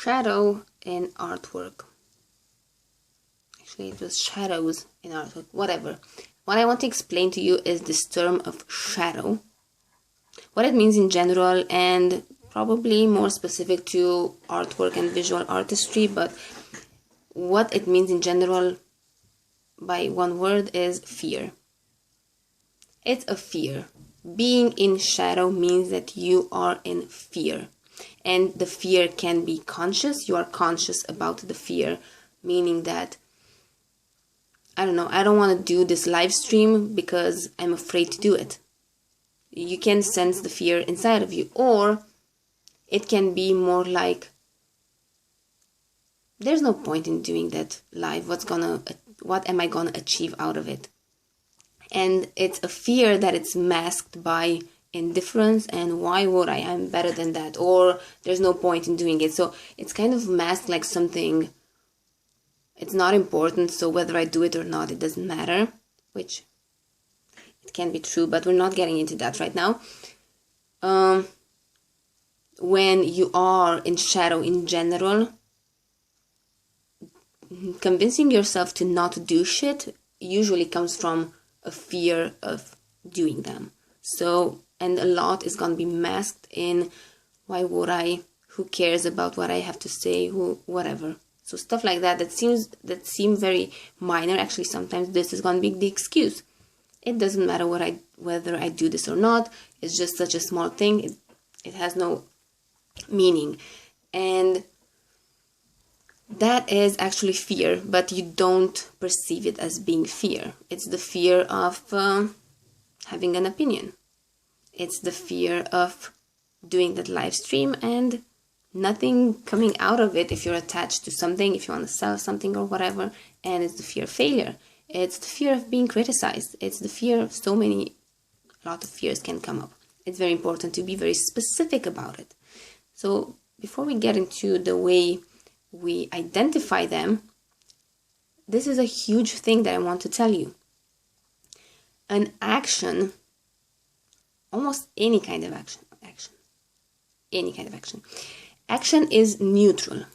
shadow in artwork. Actually, it was shadows in artwork, whatever. What I want to explain to you is this term of shadow, what it means in general, and probably more specific to artwork and visual artistry, but what it means in general by one word is fear. It's a fear. Being in shadow means that you are in fear. And the fear can be conscious. You are conscious about the fear, meaning that, I don't know, I don't want to do this live stream because I'm afraid to do it. You can sense the fear inside of you. Or it can be more like, there's no point in doing that live. What am I gonna achieve out of it? And it's a fear that it's masked by indifference and why would I? I'm better than that, or there's no point in doing it. So it's kind of masked like something, it's not important, so whether I do it or not, it doesn't matter, which it can be true, but we're not getting into that right now. When you are in shadow in general, convincing yourself to not do shit usually comes from a fear of doing them. So, and a lot is going to be masked in why would I, who cares about what I have to say, whatever. So stuff like that seem very minor. Actually, sometimes this is going to be the excuse. It doesn't matter whether I do this or not. It's just such a small thing. It has no meaning. And that is actually fear, but you don't perceive it as being fear. It's the fear of having an opinion. It's the fear of doing that live stream and nothing coming out of it if you're attached to something, if you want to sell something or whatever. And it's the fear of failure. It's the fear of being criticized. It's the fear of a lot of fears can come up. It's very important to be very specific about it. So before we get into the way we identify them, this is a huge thing that I want to tell you. An action, almost any kind of action is neutral.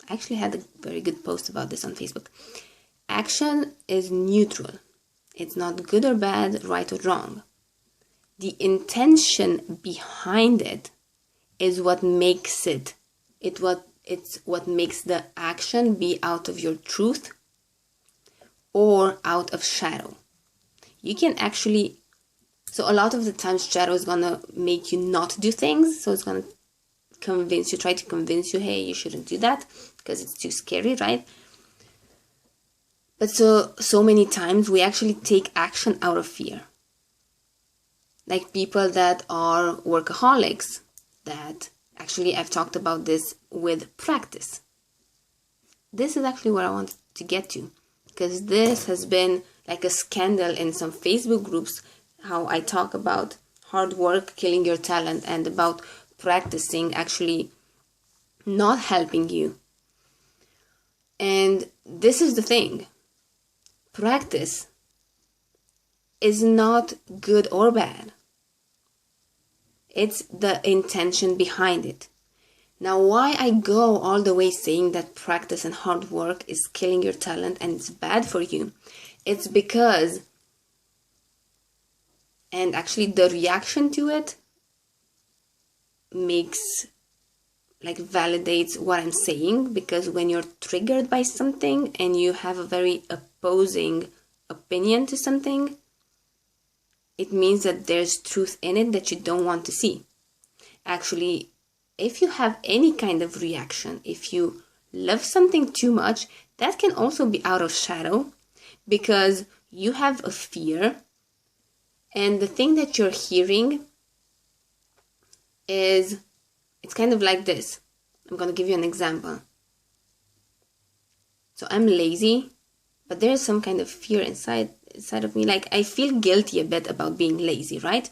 I actually had a very good post about this on Facebook. Action is neutral. It's not good or bad, right or wrong. The intention behind it is what makes it. It's what makes the action be out of your truth or out of shadow. You can actually, so a lot of the times shadow is going to make you not do things. So it's going to try to convince you, hey, you shouldn't do that because it's too scary, right? But so many times we actually take action out of fear. Like people that are workaholics, that actually I've talked about this with practice. This is actually what I want to get to, because this has been like a scandal in some Facebook groups, how I talk about hard work killing your talent and about practicing actually not helping you. And this is the thing. Practice is not good or bad. It's the intention behind it. Now, why I go all the way saying that practice and hard work is killing your talent and it's bad for you, it's because, and actually the reaction to it validates what I'm saying, because when you're triggered by something and you have a very opposing opinion to something, it means that there's truth in it that you don't want to see. Actually, if you have any kind of reaction, if you love something too much, that can also be out of shadow because you have a fear, and the thing that you're hearing is, it's kind of like this. I'm going to give you an example. So I'm lazy, but there's some kind of fear inside of me. Like I feel guilty a bit about being lazy, right?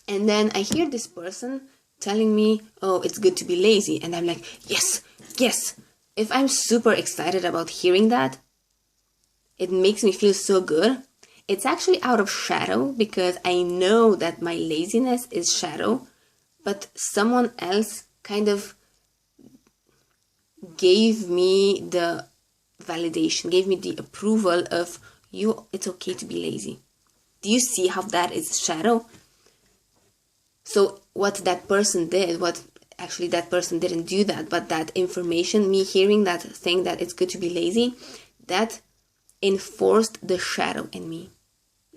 And then I hear this person telling me, oh, it's good to be lazy. And I'm like, yes. If I'm super excited about hearing that, it makes me feel so good. It's actually out of shadow because I know that my laziness is shadow, but someone else kind of gave me the validation, gave me the approval of it's okay to be lazy. Do you see how that is shadow? So what that person did, actually that person didn't do that, but that information, me hearing that thing that it's good to be lazy, that enforced the shadow in me.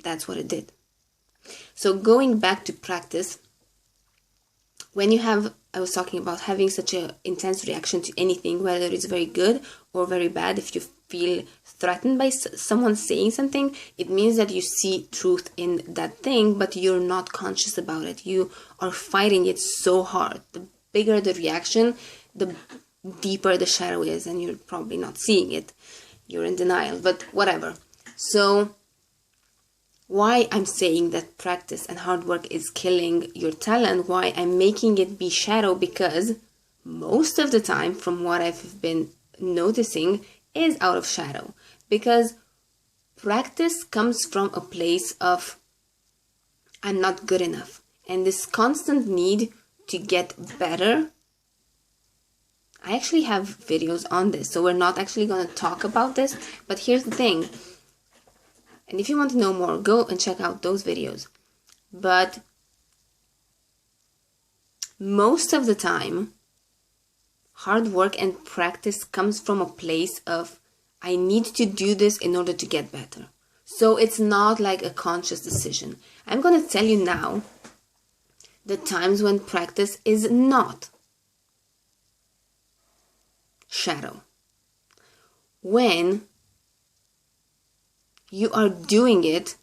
That's what it did. So going back to practice, when you have, I was talking about having such an intense reaction to anything, whether it's very good or very bad, if you feel threatened by someone saying something, it means that you see truth in that thing, but you're not conscious about it. You are fighting it so hard. The bigger the reaction, the deeper the shadow is, and you're probably not seeing it. You're in denial, but whatever. So why I'm saying that practice and hard work is killing your talent, why I'm making it be shadow, because most of the time, from what I've been noticing, is out of shadow. Because practice comes from a place of I'm not good enough, and this constant need to get better. I actually have videos on this, so we're not actually going to talk about this, but here's the thing. And if you want to know more, go and check out those videos. But most of the time, hard work and practice comes from a place of I need to do this in order to get better. So it's not like a conscious decision. I'm going to tell you now the times when practice is not shadow. When you are doing it,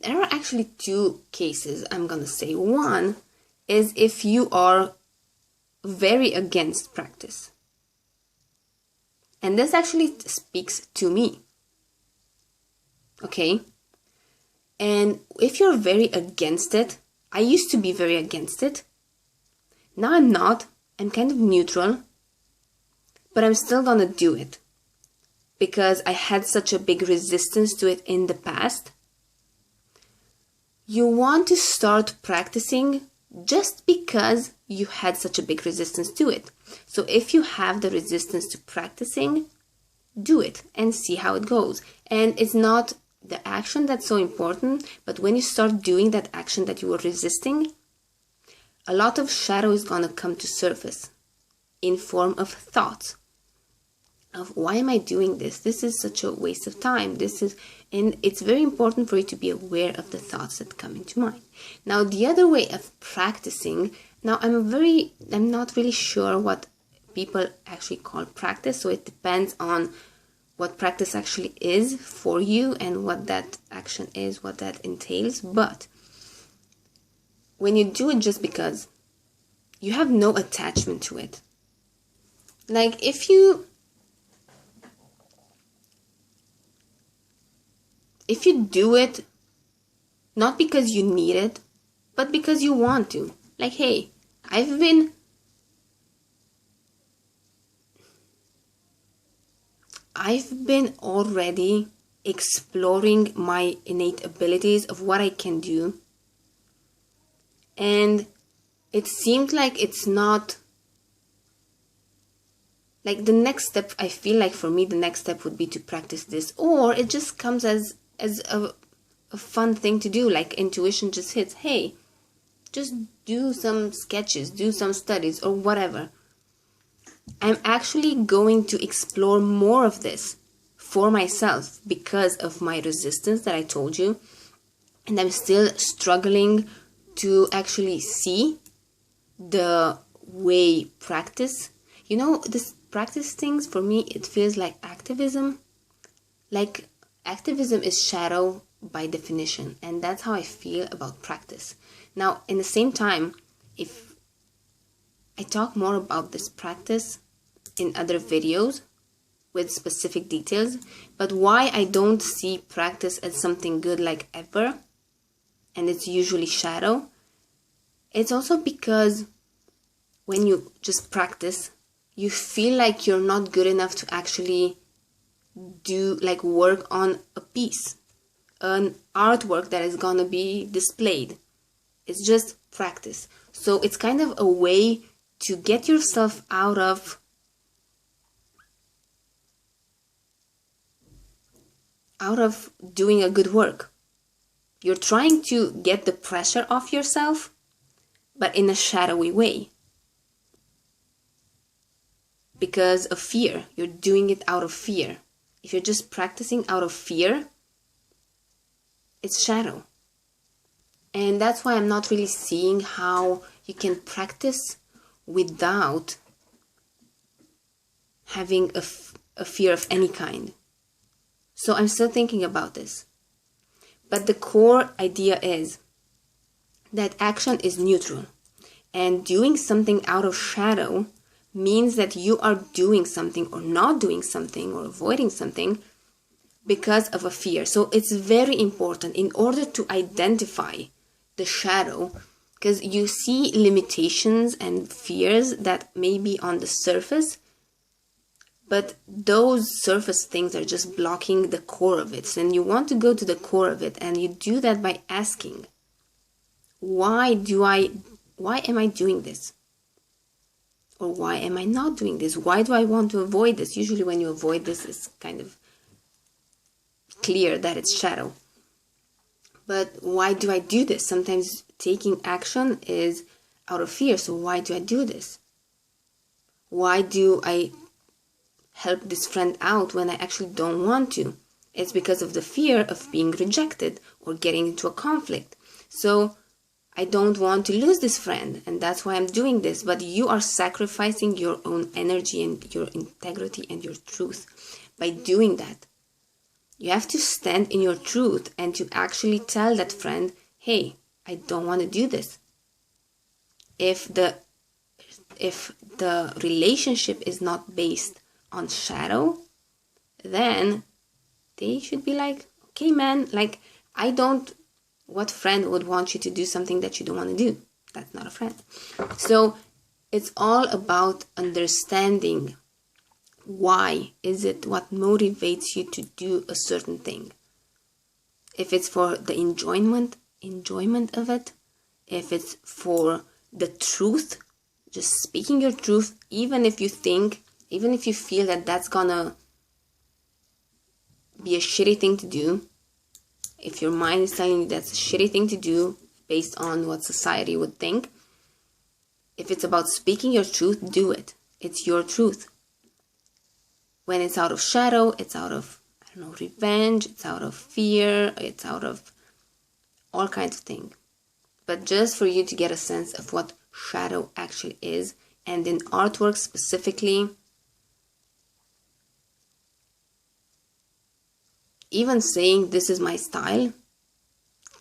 there are actually two cases I'm gonna say. One is if you are very against practice. And this actually speaks to me. Okay? And if you're very against it, I used to be very against it. Now I'm not. I'm kind of neutral. But I'm still gonna do it. Because I had such a big resistance to it in the past. You want to start practicing just because you had such a big resistance to it. So if you have the resistance to practicing, do it and see how it goes. And it's not the action that's so important, but when you start doing that action that you were resisting, a lot of shadow is gonna come to surface in form of thoughts. Of why am I doing this? This is such a waste of time. And it's very important for you to be aware of the thoughts that come into mind. Now, the other way of practicing, now I'm not really sure what people actually call practice, so it depends on what practice actually is for you and what that action is, what that entails. But when you do it just because, you have no attachment to it. Like if you do it not because you need it, but because you want to. Like, hey, I've been already exploring my innate abilities of what I can do. And it seemed like it's not like the next step. I feel like for me, the next step would be to practice this, or it just comes as a fun thing to do. Like intuition just hits, hey, just do some sketches, do some studies or whatever. I'm actually going to explore more of this for myself because of my resistance that I told you. And I'm still struggling to actually see the way practice, this practice things, for me, it feels like activism. Like activism is shadow by definition, and that's how I feel about practice. Now, in the same time, if I talk more about this practice in other videos with specific details, but why I don't see practice as something good like ever, and it's usually shadow, it's also because when you just practice, you feel like you're not good enough to actually do like work on a piece, an artwork that is gonna be displayed. It's just practice. So it's kind of a way to get yourself out of doing a good work. You're trying to get the pressure off yourself, but in a shadowy way. Because of fear. You're doing it out of fear. If you're just practicing out of fear, it's shadow. And that's why I'm not really seeing how you can practice without having a fear of any kind. So I'm still thinking about this. But the core idea is that action is neutral. And doing something out of shadow means that you are doing something or not doing something or avoiding something because of a fear. So it's very important in order to identify the shadow, because you see limitations and fears that may be on the surface, but those surface things are just blocking the core of it. And you want to go to the core of it, and you do that by asking, why am I doing this? Or why am I not doing this? Why do I want to avoid this? Usually when you avoid this, it's kind of clear that it's shadow. But why do I do this? Sometimes taking action is out of fear. So why do I do this? Why do I help this friend out when I actually don't want to? It's because of the fear of being rejected or getting into a conflict. So I don't want to lose this friend, and that's why I'm doing this. But you are sacrificing your own energy and your integrity and your truth by doing that. You have to stand in your truth and to actually tell that friend, hey, I don't want to do this. If the relationship is not based on shadow, then they should be like, okay, man, like, what friend would want you to do something that you don't want to do? That's not a friend. So it's all about understanding why is it, what motivates you to do a certain thing. If it's for the enjoyment of it, if it's for the truth, just speaking your truth, even if you feel that that's gonna be a shitty thing to do, if your mind is telling you that's a shitty thing to do based on what society would think, if it's about speaking your truth, do it. It's your truth. When it's out of shadow, it's out of, revenge, it's out of fear, it's out of all kinds of things. But just for you to get a sense of what shadow actually is, and in artwork specifically, even saying this is my style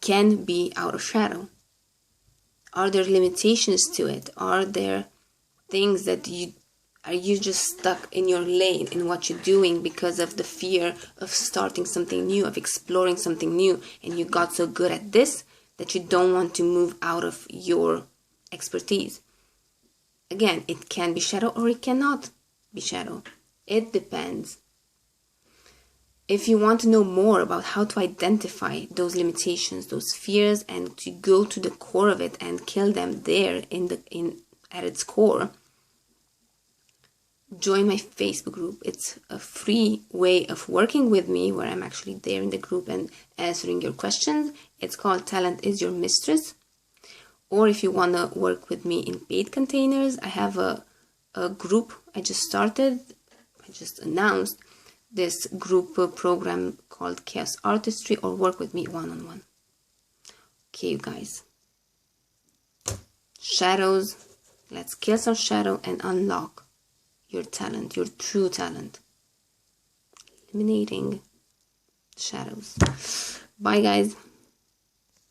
can be out of shadow. Are there limitations to it? Are there things that are you just stuck in your lane in what you're doing because of the fear of starting something new, of exploring something new, and you got so good at this that you don't want to move out of your expertise? Again, it can be shadow or it cannot be shadow. It depends. If you want to know more about how to identify those limitations, those fears, and to go to the core of it and kill them there at its core, join my Facebook group. It's a free way of working with me where I'm actually there in the group and answering your questions. It's called Talent is Your Mistress. Or if you want to work with me in paid containers, I have a group I just announced this group program called Chaos Artistry, or work with me one-on-one. Okay, you guys. Shadows. Let's kill some shadow and unlock your talent, your true talent. Eliminating shadows. Bye, guys.